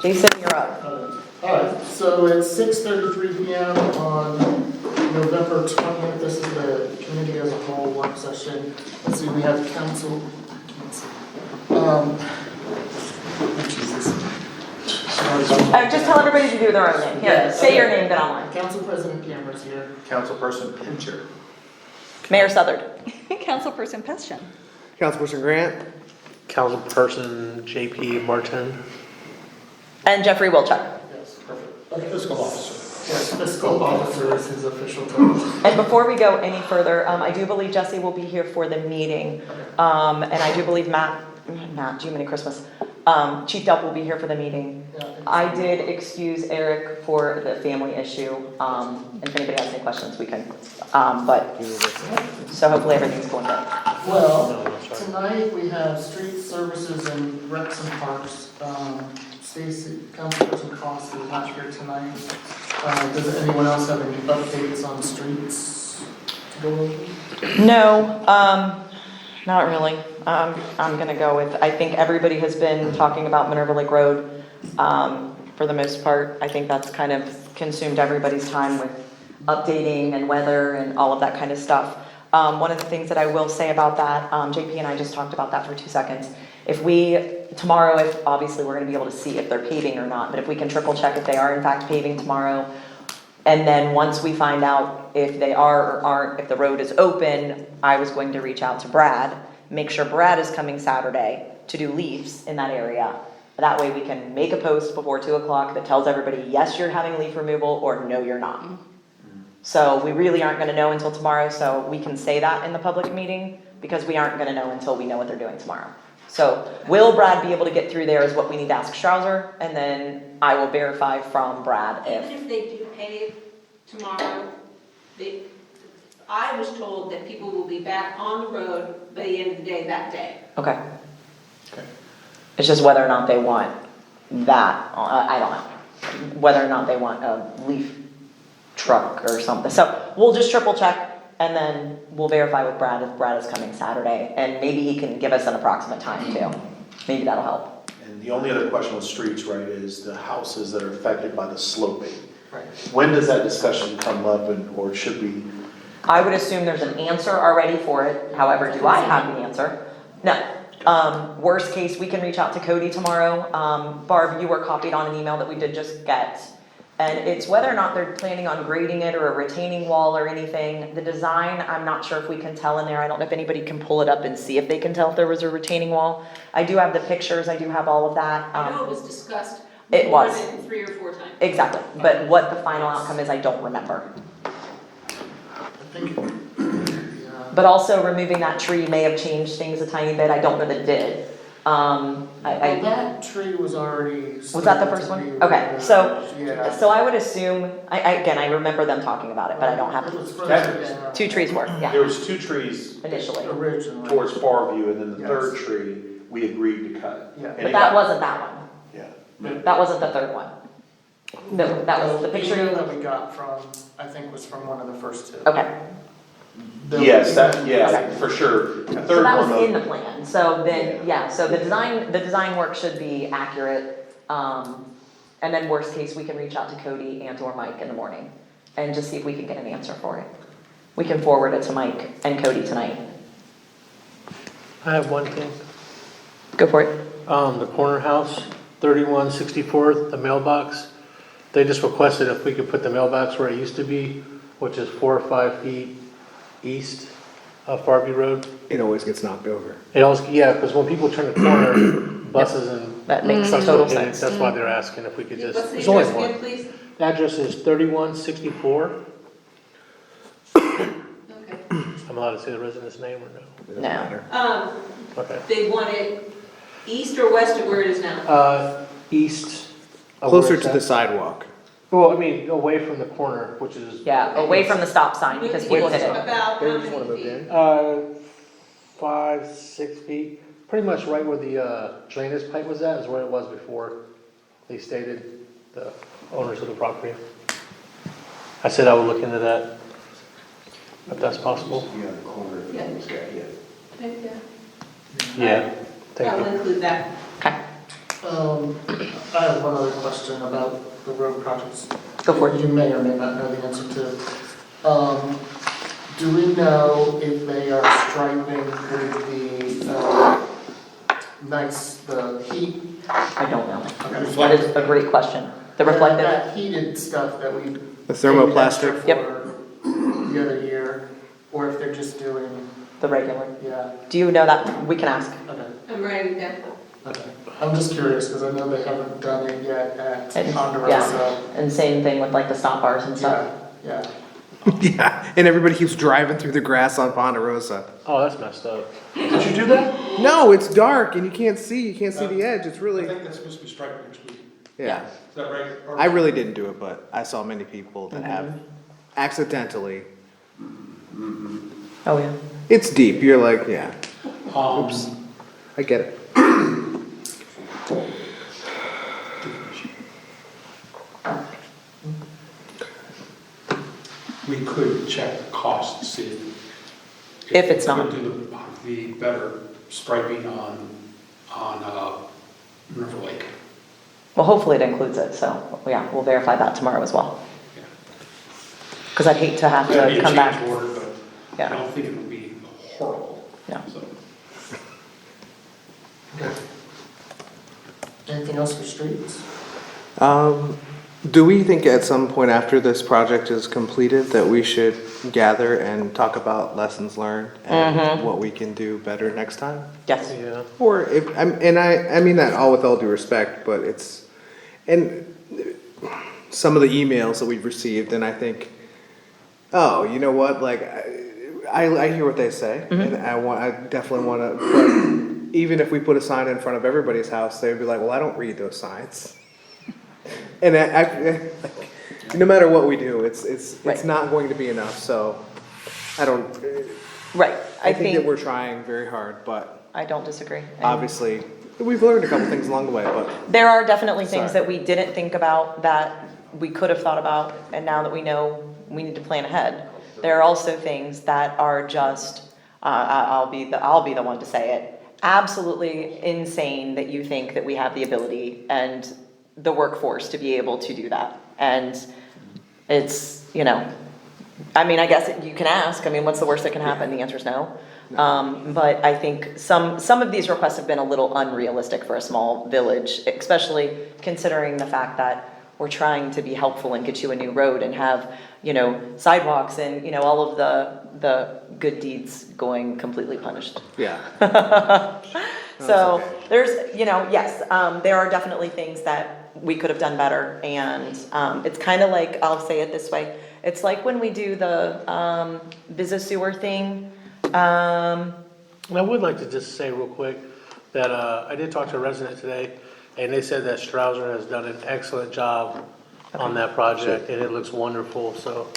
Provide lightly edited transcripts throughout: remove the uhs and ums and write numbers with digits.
Jason, you're up. All right, so it's 6:33 PM on November 20th. This is the committee as a whole work session. Let's see, we have council. Jesus. Just tell everybody to do their own name. Here, Yeah, say okay. your name, then online. Council President Cameron's here. Councilperson Pincher. Mayor Southard. Councilperson Pestian. Councilperson Grant. Councilperson JP Martin. And Jeffrey Wilczek. Yes, perfect. Okay, fiscal officer. Yes, fiscal officer is his official title. And before we go any further, I do believe Jesse will be here for the meeting. And I do believe Matt, Jim and Christmas, Chief Delp will be here for the meeting. Yeah, I did excuse Eric for the family issue, and if anybody has any questions, we can, so hopefully everything's going good. Well, tonight we have street services and recs and parks. Stacy, Councilperson Cost is not here tonight. Does anyone else have any updates on streets to go over? No, not really. I'm gonna go with, I think everybody has been talking about Minerva Lake Road, for the most part. I think that's kind of consumed everybody's time with updating and weather and all of that kind of stuff. One of the things that I will say about that, JP and I just talked about that for 2 seconds. Tomorrow, if obviously we're gonna be able to see if they're paving or not, but if we can triple check if they are in fact paving tomorrow, and then once we find out if they are or aren't, if the road is open, I was going to reach out to Brad, make sure Brad is coming Saturday to do leaves in that area. That way we can make a post before 2 o'clock that tells everybody, yes, you're having leaf removal, or no, you're not. So we really aren't gonna know until tomorrow, so we can say that in the public meeting, because we aren't gonna know until we know what they're doing tomorrow. So will Brad be able to get through there is what we need to ask Strouser, and then I will verify from Brad Even if, if they do pave tomorrow, I was told that people will be back on the road by the end of the day that day. okay. Okay. It's just whether or not they want that, I don't know, whether or not they want a leaf truck or something. So we'll just triple check and then we'll verify with Brad if Brad is coming Saturday, and maybe he can give us an approximate time too. Maybe that'll help. And the only other question with streets, right, is the houses that are affected by the sloping. Right. When does that discussion come up, or should we? I would assume there's an answer already for it, however, do I have the answer? No. Worst case, we can reach out to Cody tomorrow. Barb, you were copied on an email that we did just get. And it's whether or not they're planning on grading it or a retaining wall or anything. The design, I'm not sure if we can tell in there. I don't know if anybody can pull it up and see if they can tell if there was a retaining wall. I do have the pictures, I do have all of that. I know it was discussed It more was. than 3 or 4 times. Exactly, but what the final outcome is, I don't remember. I think, yeah. But also removing that tree may have changed things a tiny bit, I don't know that it did. Well, that tree was already. Was that the first one? Okay, Yeah. so I would assume, again, I remember them talking about it, but I don't have It was further That- down. 2 trees worth, There yeah, was 2 trees initially. Originally. towards Farview, and then the Yes. third tree we agreed to cut. Yeah. And But it that got- wasn't that one, Yeah. that wasn't the third one. No, that was the picture. email that we got from, I think was from one of the first 2. Okay, Yes, Okay. for sure. The so third that was one, in the plan, so then, yeah, so the design work should be accurate. And then worst case, we can reach out to Cody and or Mike in the morning and just see if we can get an answer for it. We can forward it to Mike and Cody tonight. I have one thing. Go for it. The corner house, 3164th, the mailbox. They just requested if we could put the mailbox where it used to be, which is 4 or 5 feet east of Farview Road. It always gets knocked over. It also, yeah, because when people turn the corner, buses and That makes trucks total will hit it. sense. That's why they're asking if we could just, What's the there's only address one. again, please? The address is 3164. Okay. I'm allowed to say the resident's name or no? It doesn't No. matter. Okay. They want it east or west of where it is now? East. of Closer where it's to the at. sidewalk. Well, I mean, away from the corner, which is. Yeah, away from the stop sign because people hit it. About They how just wanna many move feet? in. 5, 6 feet, pretty much right where the drainage pipe was at, is where it was before they stated, the owners of the property. I said I would look into that, if that's possible. Yeah, the corner. Yeah. Yeah. Yeah. Yeah, thank I'll you. include that. Okay. I have one other question about the road projects. Go for it. You may or may not know the answer to. Do we know if they are striping with the heat? I don't know. Okay. That is a great question. The reflective, That heated stuff that we. The thermoplastic? paid extra for the other year, or if they're just doing, the regular. yeah, Do you know that? We can ask. okay, I'm writing down. okay. I'm just curious, because I know they haven't done it yet at And- Ponderosa. And same thing with like the stop bars and stuff. Yeah, yeah. Yeah, and everybody keeps driving through the grass on Ponderosa. Oh, that's messed up. Did you do that? No, it's dark and you can't see the edge. It's I really, think that's supposed to be striped next week. yeah. Is that right? Or- I really didn't do it, but I saw many people that have accidentally. Oh, yeah. It's deep. You're like, yeah, Oops. I get it. We could check the cost to see If it's not. we could do the better striping on River Lake. Well, hopefully it includes it, so, yeah, we'll verify that tomorrow as well. Yeah. Because I'd hate to have That'd be to a come back. change order, but I Yeah, don't think it would be horrible. no. So, Okay. Anything else for streets? Do we think at some point after this project is completed that we should gather and talk about lessons learned and what we can do better next time? Yes. Yeah. Or if, and I mean that all with all due respect, but it's, and some of the emails that we've received, and I think, oh, you know what, like, I hear what they say, and I definitely wanna, but even if we put a sign in front of everybody's house, they'd be like, well, I don't read those signs. And like, no matter what we do, it's Right. not going to be enough, so, I don't, Right, I think that we're trying very hard, but I don't disagree. And obviously, we've learned a couple things along the way, but there are definitely things Sorry. that we didn't think about that we could have thought about, and now that we know, we need to plan ahead. There are also things that are just, I'll be the one to say it, absolutely insane that you think that we have the ability and the workforce to be able to do that. And it's, I mean, I guess you can ask, I mean, what's the worst that can happen? The answer is no. But I think some of these requests have been a little unrealistic for a small village, especially considering the fact that we're trying to be helpful and get you a new road and have, sidewalks and, all of the good deeds going completely punished. yeah. So okay. there's, yes, there are definitely things that we could have done better. And it's kind of like, I'll say it this way, it's like when we do the business sewer thing. And I would like to just say real quick that I did talk to a resident today, and they said that Strouser has done an excellent job on that project, and it looks wonderful, so.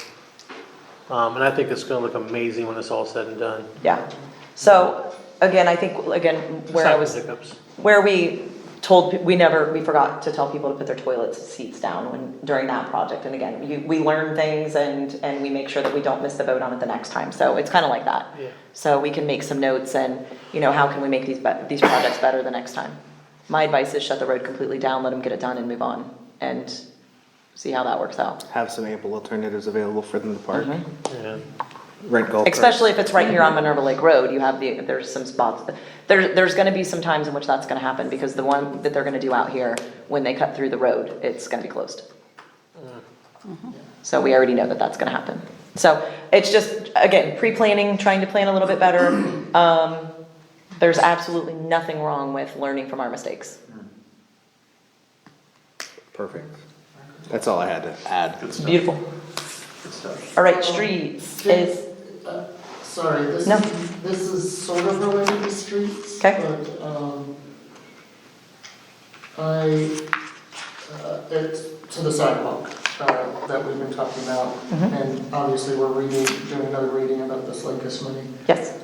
And I think it's gonna look amazing when it's all said and done. Yeah. So again, I think, where I Aside from was, hiccups. where we told, we forgot to tell people to put their toilet seats down during that project. And again, we learn things and we make sure that we don't miss the boat on it the next time. So it's kind of like that. Yeah. So we can make some notes and, how can we make these projects better the next time? My advice is shut the road completely down, let them get it done and move on and see how that works out. Have some ample alternatives available for them to park. Yeah. Rent golf carts. Especially if it's right here on Minerva Lake Road, there's some spots, there's gonna be some times in which that's gonna happen, because the one that they're gonna do out here, when they cut through the road, it's gonna be closed. So we already know that that's gonna happen. So it's just, again, pre-planning, trying to plan a little bit better. There's absolutely nothing wrong with learning from our mistakes. Perfect. That's all I had to add. Good stuff. Beautiful. Good stuff. All right, streets is, Sorry, No. this is sort of related to streets. Okay. But, it's to the sidewalk, that we've been talking about. And obviously, we're doing another reading about this Lakes money. yes,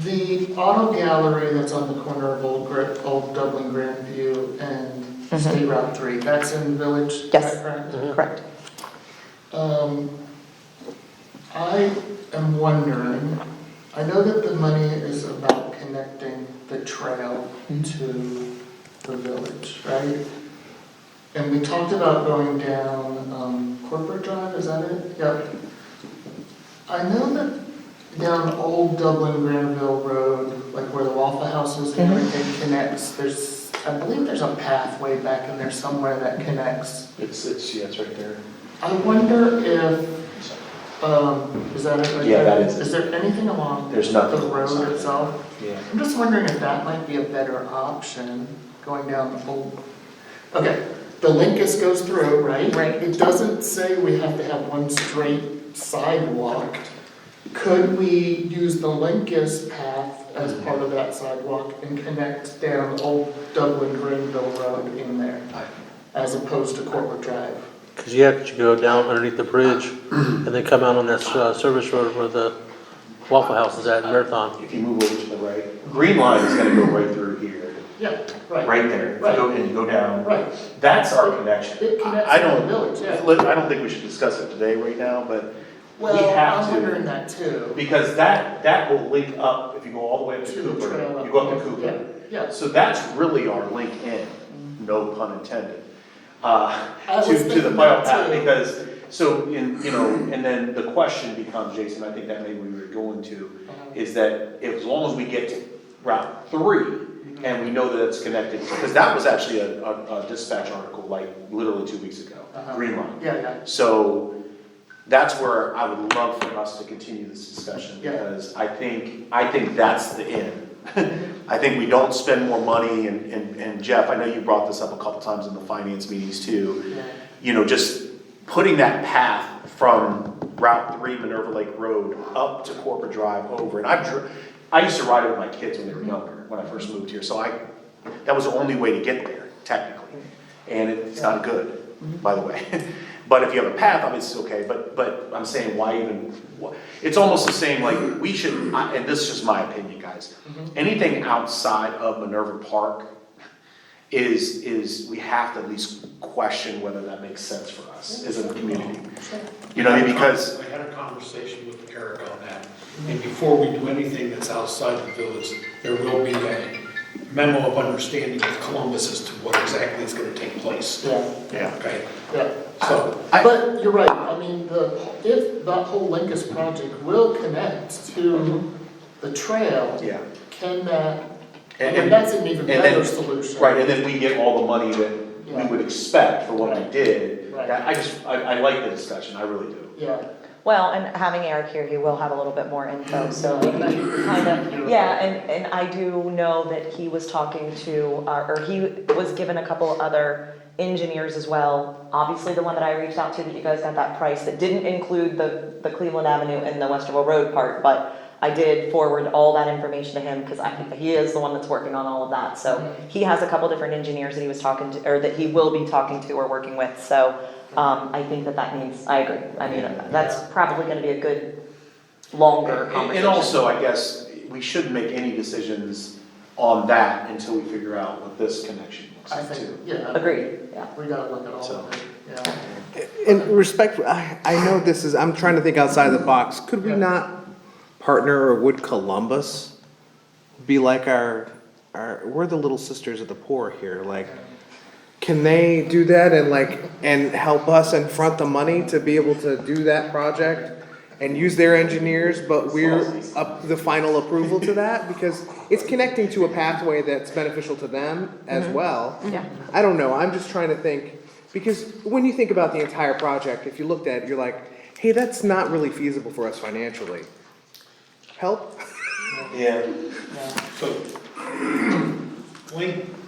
The auto gallery that's on the corner of Old Dublin Grandview and State Route 3, that's in Village, is Yes. that correct? correct. I am wondering, I know that the money is about connecting the trail to the village, right? And we talked about going down Corporate Drive, is that it? Yep. I know that down Old Dublin Granville Road, like where the Waffle House is and everything connects, I believe there's a pathway back in there somewhere that connects. It's right there. I wonder if, is that it right Yeah, there? that is it. Is there anything along the There's nothing road alongside it. itself? Yeah. I'm just wondering if that might be a better option, going down the Old. Okay, the Linkus goes through, right? Right. It doesn't say we have to have one straight sidewalk. Could we use the Linkus path as part of that sidewalk and connect down Old Dublin Granville Road in there, as opposed to Corporate Drive? Cause you have to go down underneath the bridge and then come out on that, service road where the Waffle House is at in Marathon. If you move over to the right, green line is gonna go right through here, Yeah, right. right there. If you go, and you go down, Right. that's our connection. It connects I to the don't, village, yeah. I don't think we should discuss it today right now, but we Well, have I'm wondering to. that too. Because that will link up, if you go all the way up to To the Cooper, trail you go up to Yeah, Cooper. yeah. So that's really our link in, no pun intended, I was to the thinking final that path, too. because, so in, and then the question becomes, Jason, I think that maybe we were going to, is that as long as we get to Route 3, and we know that it's connected, because that was actually a dispatch article, like, literally 2 weeks ago, Green Line. Yeah, So, that's where I would love for us to continue this discussion, Yeah. because I think that's the end. I think we don't spend more money, and Jeff, I know you brought this up a couple times in the finance meetings too. yeah. You know, just putting that path from Route 3 Minerva Lake Road up to Corporate Drive over, and I used to ride it with my kids when they were younger, when I first moved here, so that was the only way to get there, technically. And it's not good, by the way. But if you have a path, obviously it's okay, but I'm saying, why even, it's almost the same, like, we should, and this is just my opinion, guys. Anything outside of Minerva Park is, we have to at least question whether that makes sense for us as a community. You know what I mean, because, I had a conversation with Eric on that, and before we do anything that's outside the village, there will be a memo of understanding with Columbus as to what exactly is gonna take place. Yeah, yeah. Okay, yeah. so, But you're right, I mean, if that whole Linkus project will connect to the trail, Yeah. can that, I And- mean, that's an even and then- better solution. Right, and then we get all the money that we Yeah. would expect for what we Right. did. Right. I like the discussion, I really do. Yeah. Well, and having Eric here, he will have a little bit more info, so we can kind of, yeah, and I do know that he was talking to, or he was given a couple other engineers as well. Obviously, the one that I reached out to, that you guys got that price, that didn't include the Cleveland Avenue and the Westerville Road part, but I did forward all that information to him, because he is the one that's working on all of that, so he has a couple different engineers that he was talking to, or that he will be talking to or working with, so I think that needs, I agree, I mean, that's probably gonna be a good, longer conversation. And also, I guess, we shouldn't make any decisions on that until we figure out what this connection looks I like think, too. yeah. Agreed, yeah. We gotta look at all So. of it, yeah. In respect, I know this is, I'm trying to think outside the box. Could we Yeah. not partner, or would Columbus be like we're the little sisters of the poor here, like, can they do that and help us and front the money to be able to do that project? And use their engineers, but we're up the final approval to that, because it's connecting to a pathway that's beneficial to them as well. Yeah. I don't know, I'm just trying to think, because when you think about the entire project, if you looked at it, you're like, hey, that's not really feasible for us financially. Help? Yeah. so,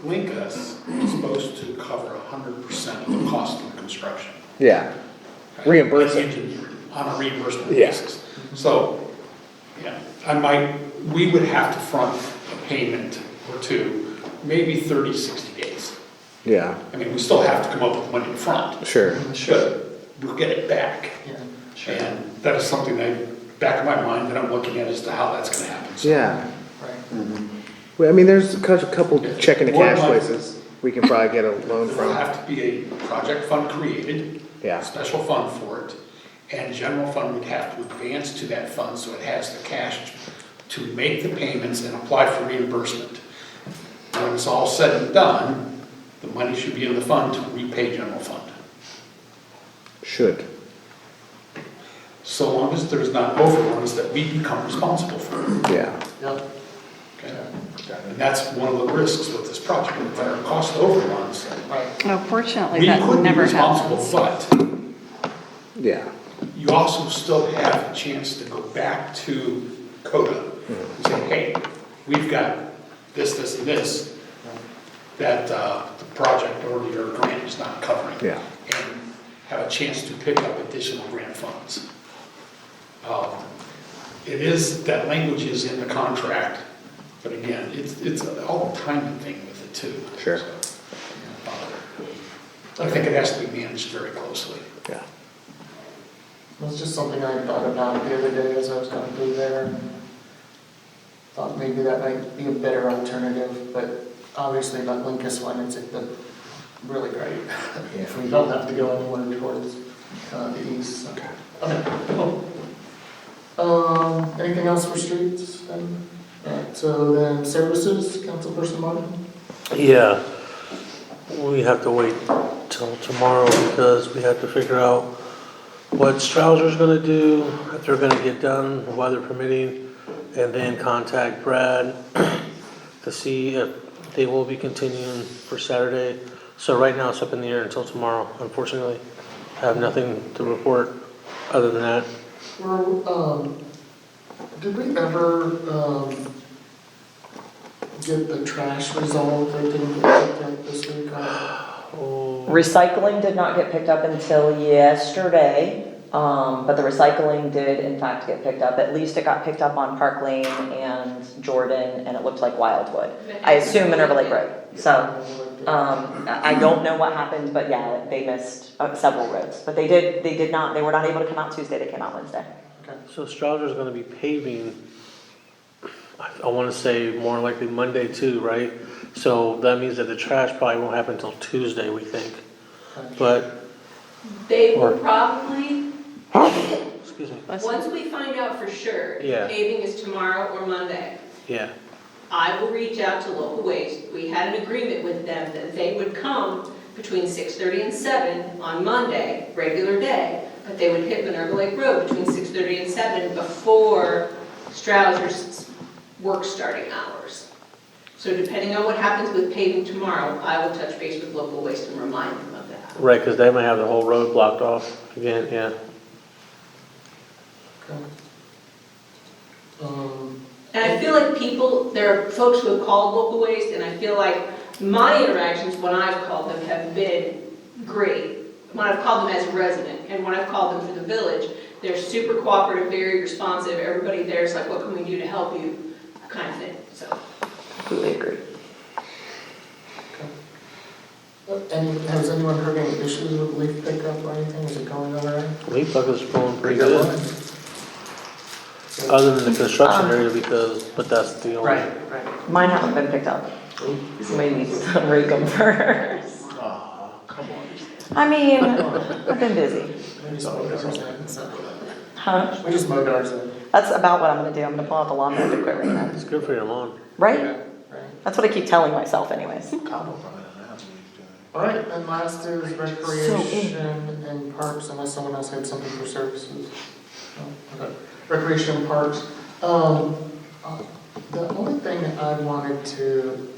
Linkus is supposed to cover 100% of the cost of the construction. Yeah. Reimburse it. Engineering, on a reimbursement Yeah. basis. So, yeah, we would have to front a payment or two, maybe 30, 60 days. Yeah, I mean, we still have to come up with money to front. sure. We'll get it back. Yeah, And that is something that, back of my mind, that I'm looking at as to how that's gonna happen. So, Yeah. right. Well, I mean, there's a couple checking the More cash money. places we can probably get a loan There will from. have to be a project fund created. Yeah. A special fund for it, and general fund would have to advance to that fund so it has the cash to make the payments and apply for reimbursement. when it's all said and done, the money should be in the fund to repay general fund. Should. So long as there's not overruns that we become responsible for. Yeah. Yep. Okay? And that's one of the risks with this project, if there are cost overruns. Right. No, fortunately, We that could be never responsible, happens. but Yeah. you also still have a chance to go back to CODA and say, hey, we've got this, and this, that the project or your grant is not covering. Yeah. And have a chance to pick up additional grant funds. It is, that language is in the contract, but again, it's all a timing thing with it too. Sure. So, I think it has to be managed very closely. Yeah. It's just something I thought about the other day as I was going through there. Thought maybe that might be a better alternative, but obviously about Linkus one, it's really great. If we don't have to go anywhere towards the east. So. Okay, cool. Anything else for streets then? Alright, so then services, Councilperson Martin? Yeah, we have to wait till tomorrow because we have to figure out what Strausser's gonna do, if they're gonna get done, weather permitting, and then contact Brad to see if they will be continuing for Saturday. So right now it's up in the air until tomorrow, unfortunately. I have nothing to report other than that. Did we ever get the trash resolved that didn't get picked up this week? Recycling did not get picked up until yesterday, but the recycling did in fact get picked up. At least it got picked up on Park Lane and Jordan, and it looked like Wildwood. I assume Minerva Lake Road. So, I don't know what happened, but yeah, they missed several roads. But they were not able to come out Tuesday, they came out Wednesday. So Strausser's gonna be paving, I wanna say more likely Monday too, right? So that means that the trash probably won't happen until Tuesday, we think. But, They will probably, excuse me, once we find out for sure, Yeah. if paving is tomorrow or Monday, yeah, I will reach out to local waste. We had an agreement with them that they would come between 6:30 and 7 on Monday, regular day, but they would hit Minerva Lake Road between 6:30 and 7 before Strausser's work starting hours. So depending on what happens with paving tomorrow, I will touch base with local waste and remind them of that. right, cause they might have the whole road blocked off again, yeah. And I feel like there are folks who have called local waste, and I feel like my interactions when I've called them have been great. When I've called them as a resident, and when I've called them for the village, they're super cooperative, very responsive. Everybody there's like, what can we do to help you, kind of thing, so. Completely agree. And has anyone heard any issues with leaf pickup or anything? Is it going all right? Leaf bucket's going pretty good, other than the construction area but that's the only. Right. Mine haven't been picked up. Somebody needs to rake them first. Aw, come on. I mean, I've been busy. We just mowed ours in, so. Huh? We just mowed ours in. That's about what I'm gonna do. I'm gonna pull out the lawnmower to quit raining. It's good for your lawn. Right? Right. That's what I keep telling myself anyways. All right, and last is recreation and parks, unless someone else had something for services. No? Okay. Recreation and parks. The only thing I wanted to,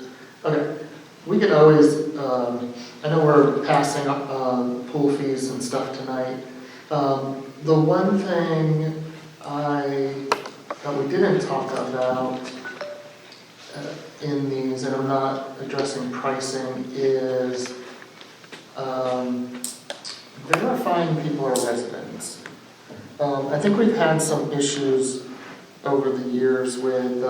okay, we can always, I know we're passing pool fees and stuff tonight. The one thing that we didn't talk about in these, and I'm not addressing pricing, is verifying people are residents. I think we've had some issues over the years with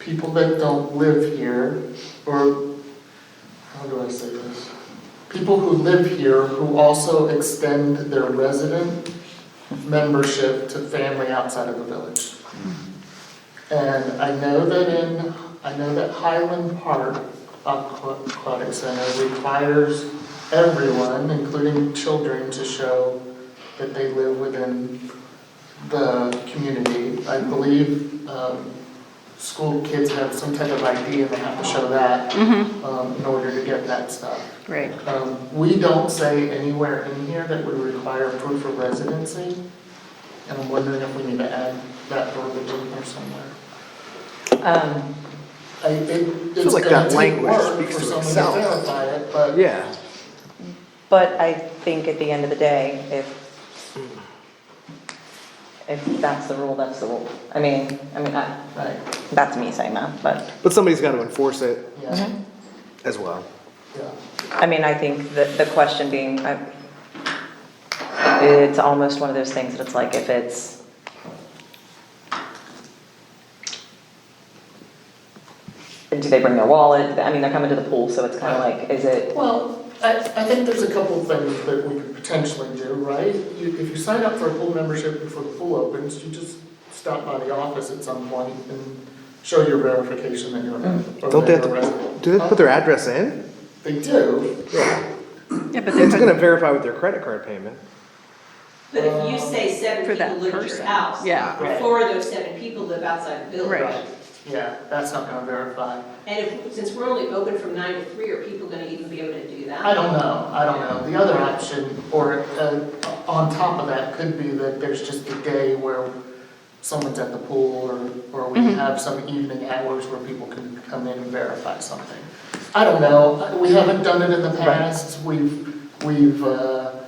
people that don't live here, or how do I say this? People who live here who also extend their resident membership to family outside of the village. And I know that Highland Park Aquatic Center requires everyone, including children, to show that they live within the community. I believe school kids have some type of ID and they have to show that, in order to get that stuff. Right. We don't say anywhere in here that we require proof of residency, and I'm wondering if we need to add that verbiage in there somewhere. It's Feels like gonna that take language work speaks for to someone itself. to verify it, but. Yeah, But I think at the end of the day, if that's the rule, that's the rule. I mean, Right, that's me saying that, but, but somebody's got to enforce it yeah, as well. yeah. I mean, I think that the question being, it's almost one of those things that it's like, if it's, do they bring their wallet? I mean, they're coming to the pool, so it's kind of like, is it, Well, I think there's a couple of things that we could potentially do, right? If you sign up for a pool membership before the pool opens, you just stop by the office at some point and show your verification that you're a Don't they have resident. to, do they have to put their address in? They do. Yeah, but It's gonna then, verify with their credit card payment. But if you say 7 For that people live at your person, house. yeah. Right. 4 of those 7 people live outside the building. Right. Yeah, that's not gonna verify. And since we're only open from 9 to 3, are people gonna even be able to do that? I don't know. The other option, or on top of that, could be that there's just a day where someone's at the pool, or we have some evening hours where people can come in and verify something. I don't know. We haven't done it in the past. We've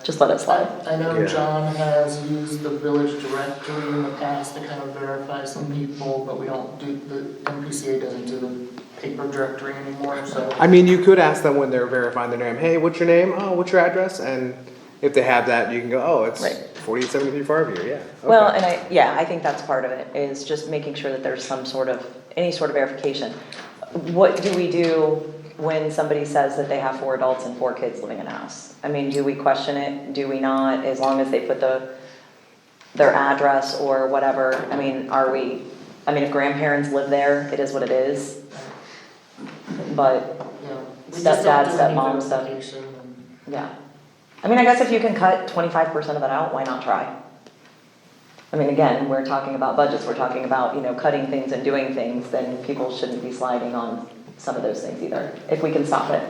just let it slide? I know Yeah. John has used the village directory in the past to kind of verify some people, but we don't do, the MPCA doesn't do the paper directory anymore, so. I mean, you could ask them when they're verifying their name, hey, what's your name? Oh, what's your address? And if they have that, you can go, oh, it's Right. 4873 Farview, yeah. Well, okay. and I think that's part of it, is just making sure that there's some sort of, any sort of verification. What do we do when somebody says that they have 4 adults and 4 kids living in a house? I mean, do we question it? Do we not? As long as they put their address or whatever, I mean, if grandparents live there, it is what it is. But, Yeah, we just Stepdad, don't do any stepmom stuff. verification and- yeah. I mean, I guess if you can cut 25% of it out, why not try? I mean, again, we're talking about budgets, we're talking about, cutting things and doing things, then people shouldn't be sliding on some of those things either, if we can stop it.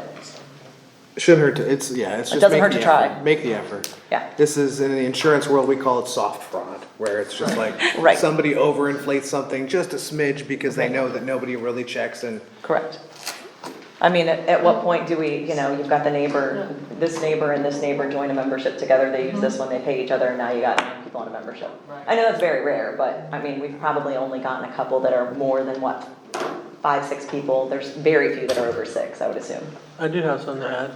Shouldn't hurt to, it's just doesn't make hurt the to try. effort. Make the effort. Yeah. This is, in the insurance world, we call it soft fraud, where it's just like, Right. somebody overinflates something just a smidge because they know that nobody really checks and, Correct. I mean, at what point do we, you've got the neighbor, this neighbor and this neighbor join a membership together, they use this one, they pay each other, and now you got 9 people on a membership. Right. I know that's very rare, but, I mean, we've probably only gotten a couple that are more than, 5, 6 people, there's very few that are over 6, I would assume. I do have something to add.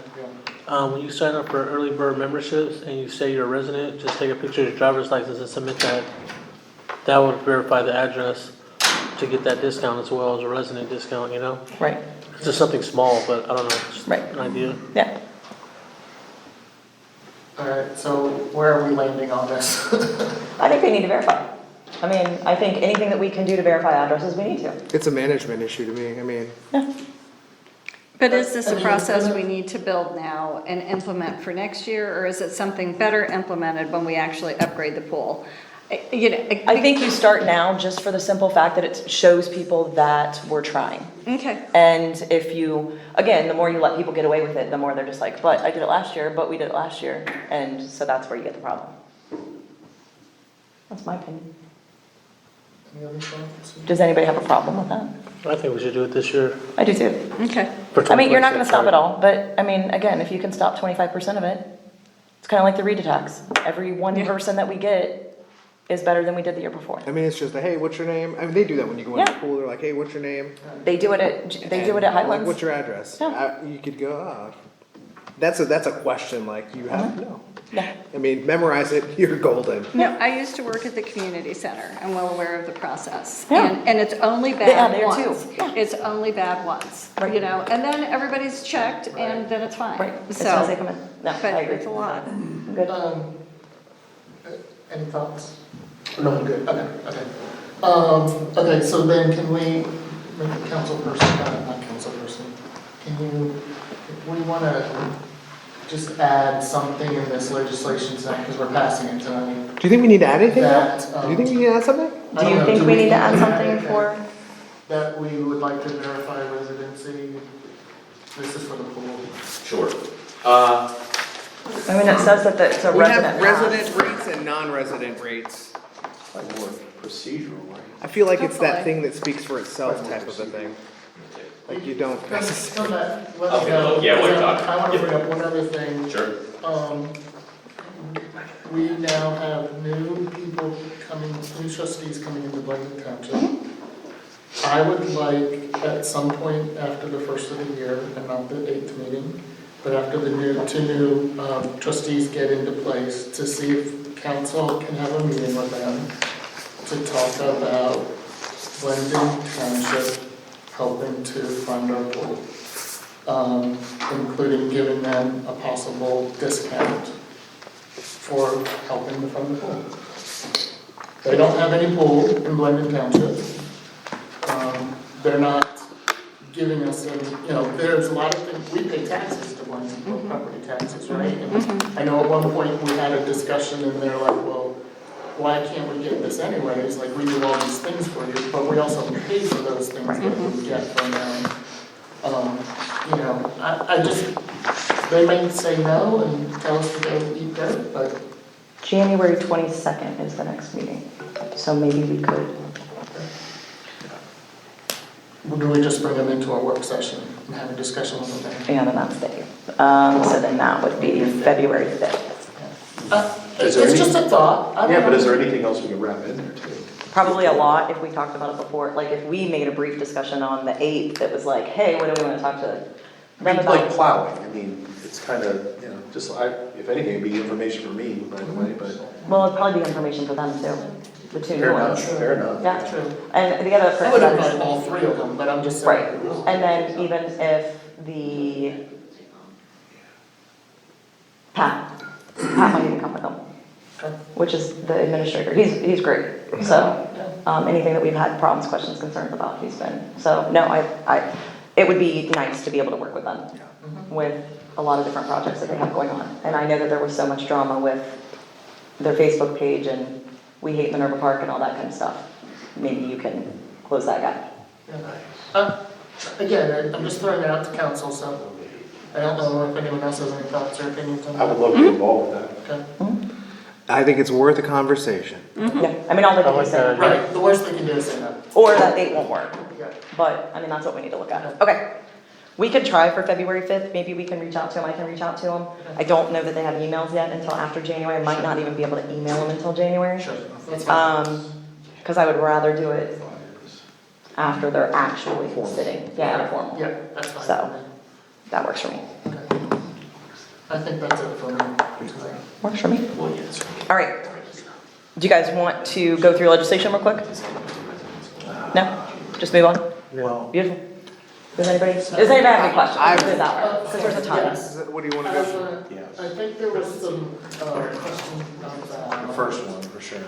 Yeah. When you sign up for early bird memberships and you say you're a resident, just take a picture of your driver's license and submit that. That would verify the address to get that discount as well as a resident discount, Right, It's just something small, but I don't know, just Right. an idea. yeah. Alright, so where are we landing on this? I think they need to verify. I mean, I think anything that we can do to verify addresses, we need to. it's a management issue to me, I mean. but is this I a mean, process we need to build now and implement for next year? Or is it something better implemented when we actually upgrade the pool? I think you start now just for the simple fact that it shows people that we're trying. Okay, And if you, again, the more you let people get away with it, the more they're just like, but I did it last year, but we did it last year. And so that's where you get the problem. That's my opinion. Any other thoughts? Does anybody have a problem with that? I think we should do it this year. I do too. okay. for I mean, you're not gonna 2026, stop sorry. it all, but I mean, again, if you can stop 25% of it, it's kinda like the REIT tax. Every one Yeah. person that we get is better than we did the year before. I mean, it's just a, hey, what's your name? I mean, they do that when you go in the Yeah. pool, they're like, hey, what's your name? They do it at Like, Highlands. what's your address? Yeah. You could go, that's a question, like, you have, no. Yeah. I mean, memorize it, you're golden. No, I used to work at the community center. I'm well aware of the process. Yeah. And it's only Yeah, bad there too. once. Yeah. It's only bad once, Right. and then everybody's checked and then it's fine. Right, as soon as they So, come in. No, I but agree. it's a lot. Good. Any thoughts? No, I'm good, okay. Okay, so then can we, councilperson, not councilperson, we wanna just add something in this legislation tonight, because we're passing it tonight. Do you think we need to add anything? That, Do you think we need to add something? Do you think we need to add something for? that we would like to verify residency. This is for the pool. Sure. I mean, it says that it's a We resident have pass. resident rates and non-resident rates. Like more procedural, right? I feel like it's that Hopefully. thing that speaks for itself type of a thing. Like you don't necessarily. Come back, let me Okay, know, yeah, we're because talking. I want to Yep. bring up one other thing. Sure. We now have new people coming, new trustees coming into Blaine Township. I would like, at some point after the first of the year, and not the 8th meeting, but after the two new trustees get into place, to see if council can have a meeting with them to talk about Glendon Township helping to fund our pool, including giving them a possible discount for helping to fund the pool. They don't have any pool in Glendon Township. They're not giving us any, there's a lot of things, we pay taxes to Glendon, property taxes, right? And I know at one point we had a discussion and they're like, well, why can't we get this anyways? Like, we do all these things for you, but we also pay for those things that we get from them. I just, they may say no and tell us to go eat dirt, but January 22nd is the next meeting, so maybe we could. do we just bring them into our work session and have a discussion with them? And then that's Dave. So then that would be February 5th. It's Is there just a thought. I don't Yeah, but know. is there anything else we can wrap in there too? Probably a lot if we talked about it before, like if we made a brief discussion on the 8th that was like, hey, what do we want to talk to them Like about? plowing, I mean, it's kind of, just, if anything, it'd be information for me, by the way, but. Well, it'd probably be information for them too, the two new Fair ones. enough, fair enough. Yeah, True. and the other I would person, invite all three of them, but I'm just right, saying. and then even if the Pat might even come with them, Okay. which is the administrator, he's great, so, anything that we've had problems, questions, concerns about, he's been, so, no, it would be nice to be able to work with them, with a lot of different projects that they have going on, and I know that there was so much drama with their Facebook page and We Hate Minerva Park and all that kind of stuff, maybe you can close that gap. Again, I'm just throwing it out to council, so I don't know if anyone else has any thoughts or opinions on I would that. love to be involved with that. Okay. I think it's worth a conversation. Yeah, I mean, all they can do is say, Right, the worst they can do is say no. or that date won't work. Yeah. But, I mean, that's what we need to look at. Okay. We could try for February 5th, maybe we can reach out to them, I can reach out to them. I don't know that they have emails yet until after January, I might not even be able to email them until January. Sure, that's fine. Because I would rather do it after they're actually sitting, yeah, formal. Yeah, that's fine. So, that works for me. Okay. I think that's it for me tonight. Works for me. All right. Do you guys want to go through legislation real quick? No? Just move on? Well. Beautiful. Does anybody have any questions this hour? Because there's a ton. Yes. What do you want to go through? Yes. I think there was some question about. The first one, for sure.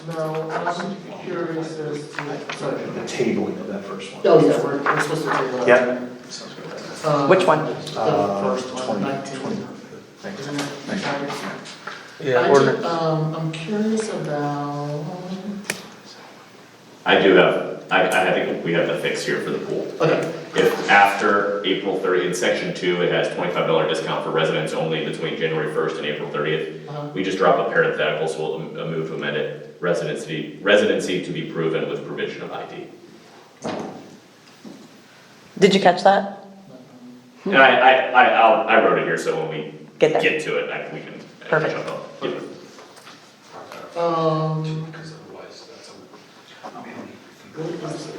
No, I'm curious as to, sorry. The tabling of that first one. Oh, yeah, we're supposed to table that. Yeah. Sounds good. Which one? The first one, 20, 19. 20. Isn't it? Yeah, ordinance. I'm curious about, I do have, I think we have the fix here for the pool. okay, If after April 30th, in section 2, it has $25 discount for residents only between January 1st and April 30th. Uh-huh. We just drop a parenthetical, so we'll move to amend it, residency to be proven with provision of ID. Did you catch that? And I wrote it here, so when we Get there. get to it, we can. Perfect. jump up. Yep.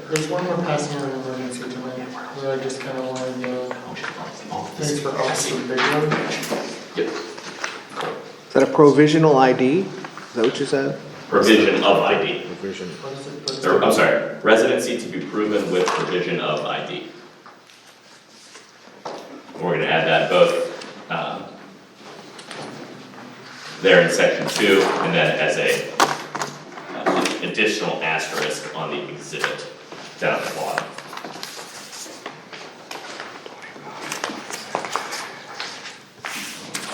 there's one more passing on emergency tonight, where I just kind of wanted to, thanks for Officer Bigler. Yep. Is that a provisional ID? Is that what you said? Provision of ID. Provision. What is it? What is Or, it? I'm sorry, residency to be proven with provision of ID. We're gonna add that both, there in section 2, and then as a additional asterisk on the exhibit down at the bottom.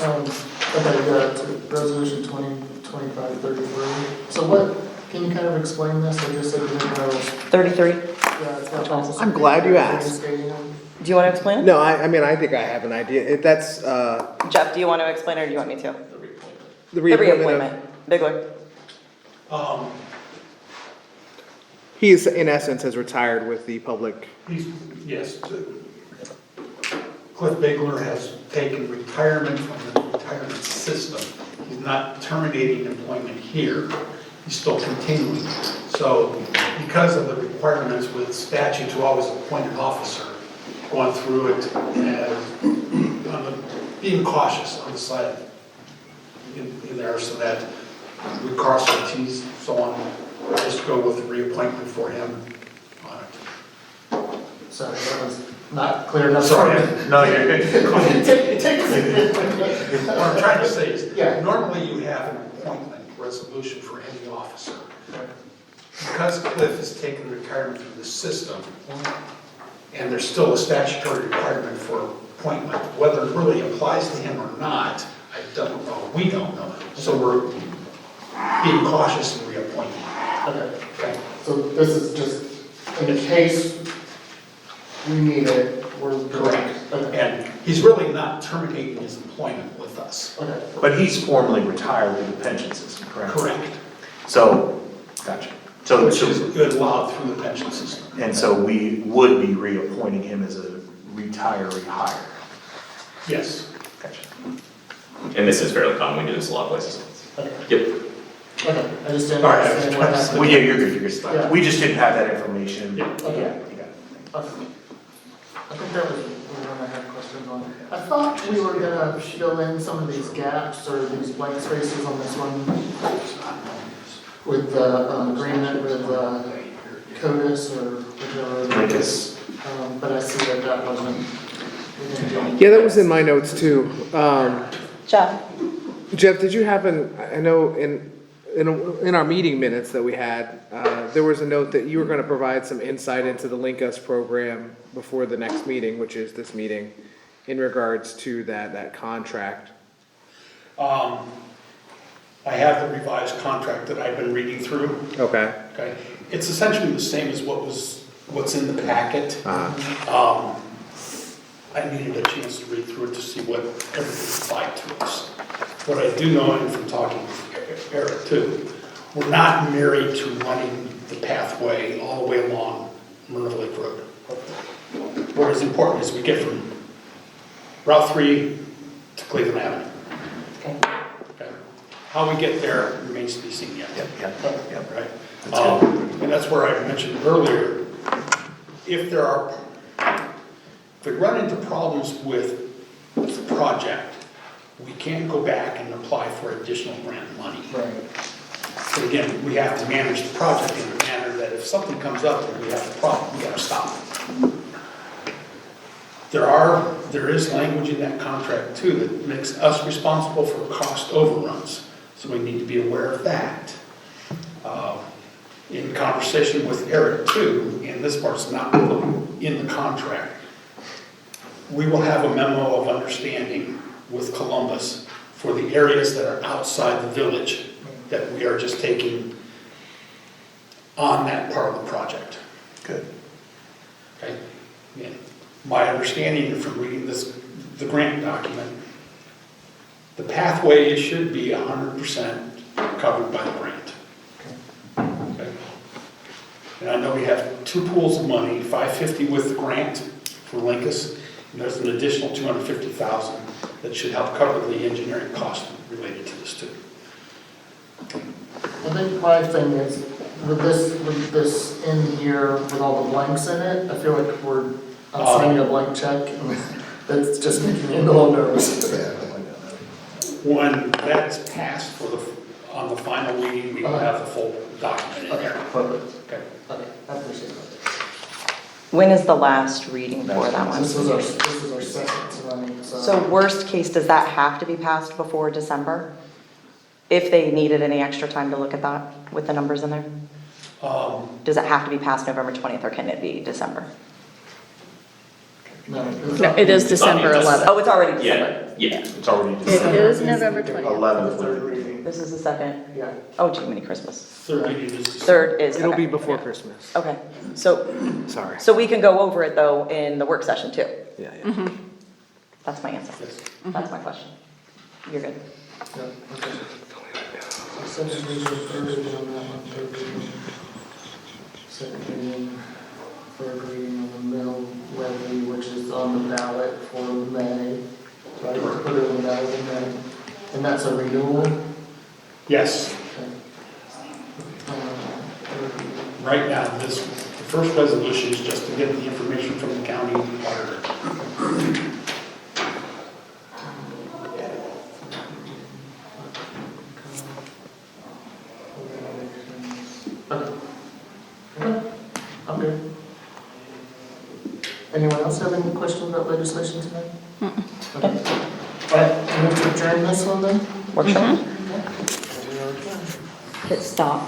Okay, yeah, it's resolution 2025-33. So what, can you kind of explain this? I just said you didn't know. 33? Yeah, Yeah, it's got Which one? also I'm glad you Stadium. asked. Do you want to explain it? No, I mean, I think I have an idea. That's, Jeff, do you want to explain it or do you want me to? The reappointment. the The reappointment of, reappointment. Bigler. he is, in essence, has retired with the public. Yes, Cliff Bigler has taken retirement from the retirement system. He's not terminating employment here, he's still continuing. So because of the requirements with statute to always appoint an officer, going through it and being cautious on the side in there so that we cross our T's, so on, just go with the reappointment for him on it. Sorry, that was not clear enough. Sorry, no, you're good. What I'm trying to say is, Yeah. normally you have an appointment resolution for any officer. Because Cliff has taken retirement from the system, and there's still a statutory requirement for appointment, whether it really applies to him or not, I don't know, we don't know. So we're being cautious in reappointing. Okay, Okay. so this is just in case we need it, we're. Correct. Okay, And he's really not terminating his employment with us. okay. But he's formally retired with the pension system, correct? Correct. So, gotcha. So, Which is allowed through the pension system. and so we would be reappointing him as a retiree hire. Yes. Gotcha. And this is fairly common, we do this a lot of places. Okay. Yep. Okay, I just didn't All right, understand what happened. Well, yeah, you're good, you're Yeah. good. We just didn't have that information. Yeah. Okay. You got it. Okay. I think that was the one I had questions on. I thought we were gonna fill in some of these gaps or these blank spaces on this one with the agreement with CODIS or whichever. it is. But I see that that wasn't. we didn't do- Yeah, that was in my notes too. Jeff? Jeff, did you have I know in our meeting minutes that we had, there was a note that you were gonna provide some insight into the Link Us program before the next meeting, which is this meeting, in regards to that contract. I have the revised contract that I've been reading through, Okay. okay? It's essentially the same as what's in the packet. I needed a chance to read through it to see what everything applied to us. What I do know, and from talking with Eric too, we're not married to running the pathway all the way along Minerva Lake Road. What is important is we get from Route 3 to Cleveland Avenue. Okay. How we get there remains to be seen yet. Yep. Right? That's good. And that's where I mentioned earlier, if we run into problems with the project, we can go back and apply for additional grant money. Right. But again, we have to manage the project in a manner that if something comes up and we have a problem, we gotta stop it. There is language in that contract too that makes us responsible for cost overruns, so we need to be aware of that. In conversation with Eric too, and this part's not in the contract, we will have a memo of understanding with Columbus for the areas that are outside the village that we are just taking on that part of the project. Good. Okay? Again, my understanding from reading the grant document, the pathway should be 100% covered by the grant. Okay? And I know we have two pools of money, $550 with the grant for Linkus, and there's an additional $250,000 that should help cover the engineering cost related to this too. I think my thing is, with this in here with all the blanks in it, I feel like I'm signing a blank check, and that's just making me a little nervous. When that's passed on the final reading, we will have the full document in Okay, there. perfect. Okay. Okay, I appreciate that. When is the last reading for that one? This is our second tonight, so. So worst case, does that have to be passed before December? If they needed any extra time to look at that with the numbers in there? Does it have to be passed November 20th or can it be December? No, No, it is December 11th. Oh, it's already December. Yeah. It's already It December is November 20th. 11th. Third reading, This is the second. yeah. Oh, gee, mini Christmas. Third meeting is. Third is, It'll be okay. before Christmas. Okay, so, Sorry. so we can go over it though in the work session too? Yeah, yeah. That's my answer. Yes. That's my question. You're good. Yeah, okay. So second reading, third reading on that one, third reading. Second reading, third reading on the mill levy, which is on the ballot for May. Right, put it on the ballot in May. And that's a renewal? Yes, Okay. Third reading. right now, the first resolution is just to get the information from the county auditor. Okay. Okay, I'm good. Anyone else have any questions about legislation tonight? Okay. All right, move to adjourn this one then? Workshop? Okay. We are adjourned. Hit stop.